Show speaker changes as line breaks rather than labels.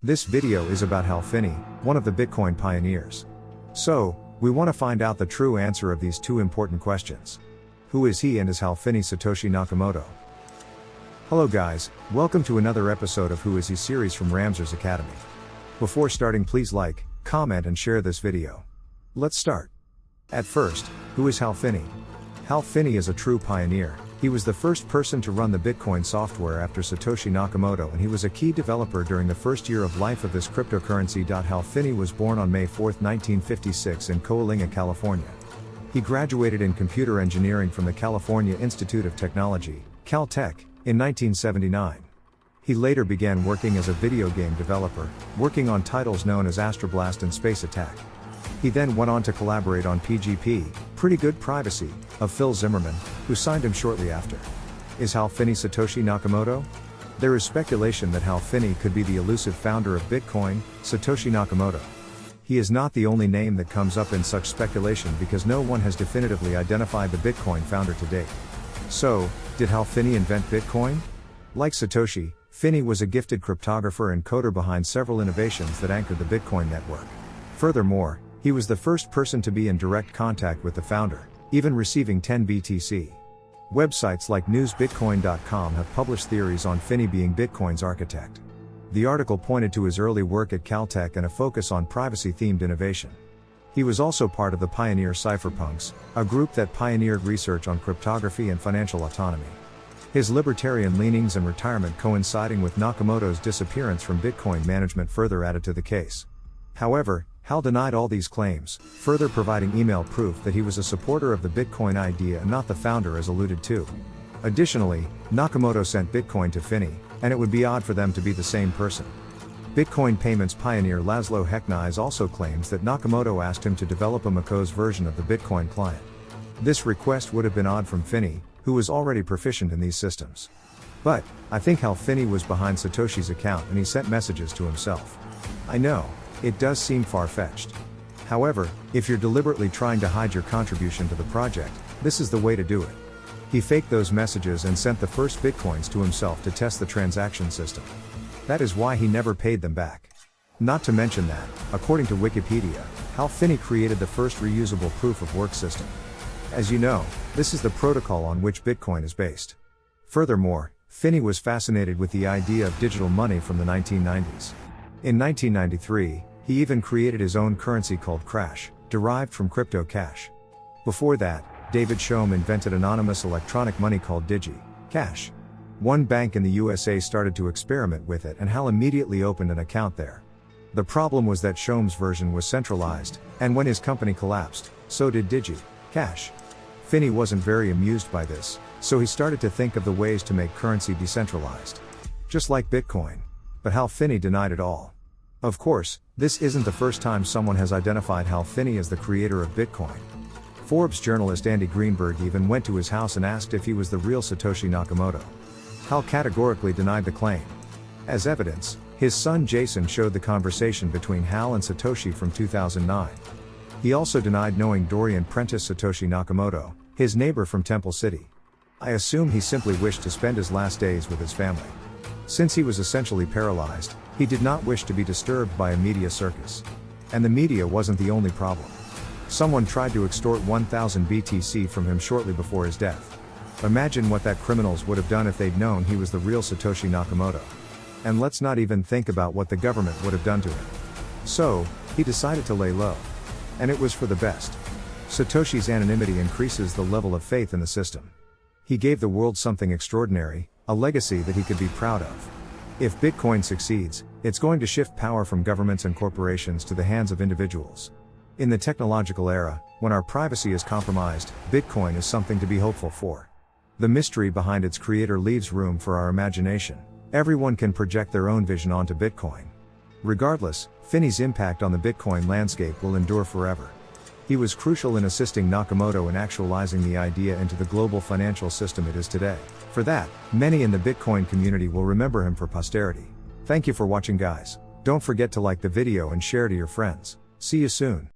This video is about HAL FINNEY, one of the Bitcoin pioneers. So, we want to find out the true answer of these two important questions. Who is he and is HAL FINNEY Satoshi Nakamoto? Hello guys, welcome to another episode of Who Is He series from Ramsers Academy. Before starting, please like, comment and share this video. Let's start. At first, who is HAL FINNEY? HAL FINNEY is a true pioneer. He was the first person to run the Bitcoin software after Satoshi Nakamoto, and he was a key developer during the first year of life of this cryptocurrency. HAL FINNEY was born on May 4, 1956 in Coalinga, California. He graduated in computer engineering from the California Institute of Technology, Caltech, in 1979. He later began working as a video game developer, working on titles known as Astroblast and Space Attack. He then went on to collaborate on PGP, Pretty Good Privacy, of Phil Zimmermann, who signed him shortly after. Is HAL FINNEY Satoshi Nakamoto? There is speculation that HAL FINNEY could be the elusive founder of Bitcoin, Satoshi Nakamoto. He is not the only name that comes up in such speculation because no one has definitively identified the Bitcoin founder to date. So, did HAL FINNEY invent Bitcoin? Like Satoshi, FINNEY was a gifted cryptographer and coder behind several innovations that anchored the Bitcoin network. Furthermore, he was the first person to be in direct contact with the founder, even receiving 10 BTC. Websites like newsbitcoin.com have published theories on FINNEY being Bitcoin's architect. The article pointed to his early work at Caltech and a focus on privacy-themed innovation. He was also part of the pioneer cypherpunks, a group that pioneered research on cryptography and financial autonomy. His libertarian leanings and retirement coinciding with Nakamoto's disappearance from Bitcoin management further added to the case. However, HAL denied all these claims, further providing email proof that he was a supporter of the Bitcoin idea and not the founder as alluded to. Additionally, Nakamoto sent Bitcoin to FINNEY, and it would be odd for them to be the same person. Bitcoin payments pioneer Laszlo Heknies also claims that Nakamoto asked him to develop a macOS version of the Bitcoin client. This request would have been odd from FINNEY, who was already proficient in these systems. But, I think HAL FINNEY was behind Satoshi's account and he sent messages to himself. I know, it does seem far-fetched. However, if you're deliberately trying to hide your contribution to the project, this is the way to do it. He faked those messages and sent the first Bitcoins to himself to test the transaction system. That is why he never paid them back. Not to mention that, according to Wikipedia, HAL FINNEY created the first reusable proof of work system. As you know, this is the protocol on which Bitcoin is based. Furthermore, FINNEY was fascinated with the idea of digital money from the 1990s. In 1993, he even created his own currency called Crash, derived from crypto cash. Before that, David Shom invented anonymous electronic money called Cash. One bank in the USA started to experiment with it and HAL immediately opened an account there. The problem was that Shom's version was centralized, and when his company collapsed, so did Cash. FINNEY wasn't very amused by this, so he started to think of the ways to make currency decentralized. Just like Bitcoin. But HAL FINNEY denied it all. Of course, this isn't the first time someone has identified HAL FINNEY as the creator of Bitcoin. Forbes journalist Andy Greenberg even went to his house and asked if he was the real Satoshi Nakamoto. HAL categorically denied the claim. As evidence, his son Jason showed the conversation between HAL and Satoshi from 2009. He also denied knowing Dorian Prentice Satoshi Nakamoto, his neighbor from Temple City. I assume he simply wished to spend his last days with his family. Since he was essentially paralyzed, he did not wish to be disturbed by a media circus. And the media wasn't the only problem. Someone tried to extort 1,000 BTC from him shortly before his death. Imagine what that criminals would have done if they'd known he was the real Satoshi Nakamoto. And let's not even think about what the government would have done to him. So, he decided to lay low. And it was for the best. Satoshi's anonymity increases the level of faith in the system. He gave the world something extraordinary, a legacy that he could be proud of. If Bitcoin succeeds, it's going to shift power from governments and corporations to the hands of individuals. In the technological era, when our privacy is compromised, Bitcoin is something to be hopeful for. The mystery behind its creator leaves room for our imagination. Everyone can project their own vision onto Bitcoin. Regardless, FINNEY's impact on the Bitcoin landscape will endure forever. He was crucial in assisting Nakamoto in actualizing the idea into the global financial system it is today. For that, many in the Bitcoin community will remember him for posterity. Thank you for watching guys. Don't forget to like the video and share to your friends. See you soon.